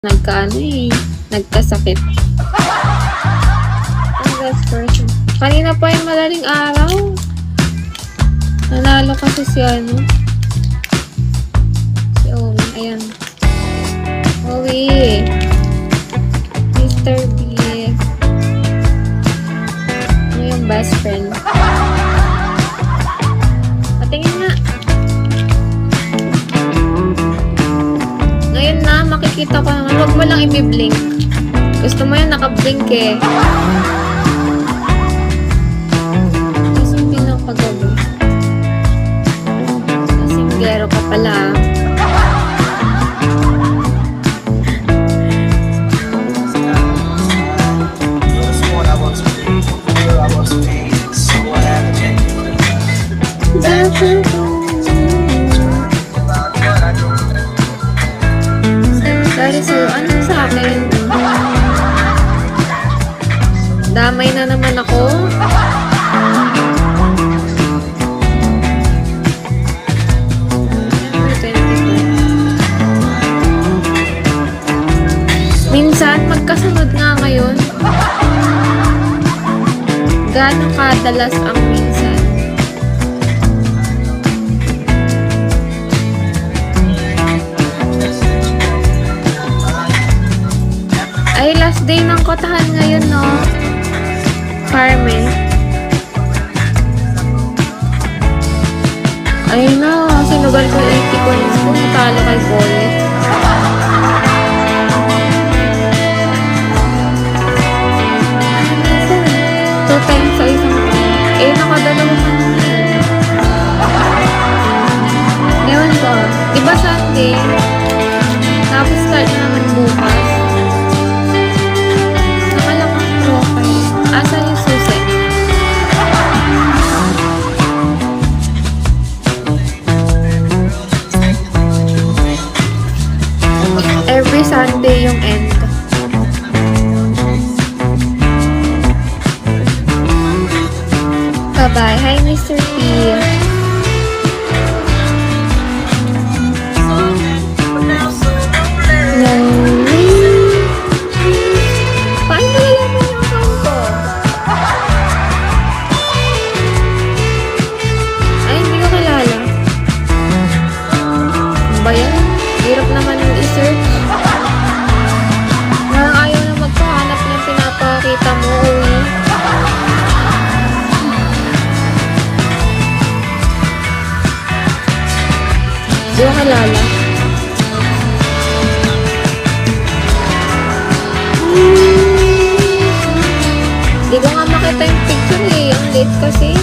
Nagkasakit. Ang best person. Kanina pa yung madaling araw. Nanalo kasi si Owie. Ayan. Owie. Mr. B. Ano yung best friend? Patingin nga. Ngayon na, makikita ko naman. Huwag mo lang i-blink. Gusto mo yan, naka-blink eh. Kasi pinapagabi. Kasinggero ka pala. Sorry sa'yo, ano sa akin? Damay na naman ako. Minsan, magkasunod nga ngayon. Gaano kadalas ang minsan? Ay, last day ng kotahan ngayon, no? Carmen. Ay na, sinugal ko 80 coins ko. Natalo kay Bolet. Two times sa isang coin. Eh, nakadalawa ka na. Ewan ko. Diba Sunday? Tapos start na naman bukas. Asan yung susi? Every Sunday yung end. Bye-bye. Hi, Mr. P. Hirap naman yung i-search. Parang ayaw na magpahanap yung pinapakita mo, Owie. Di ko kilala. Di ko nga makita yung picture eh. Ang late kasi.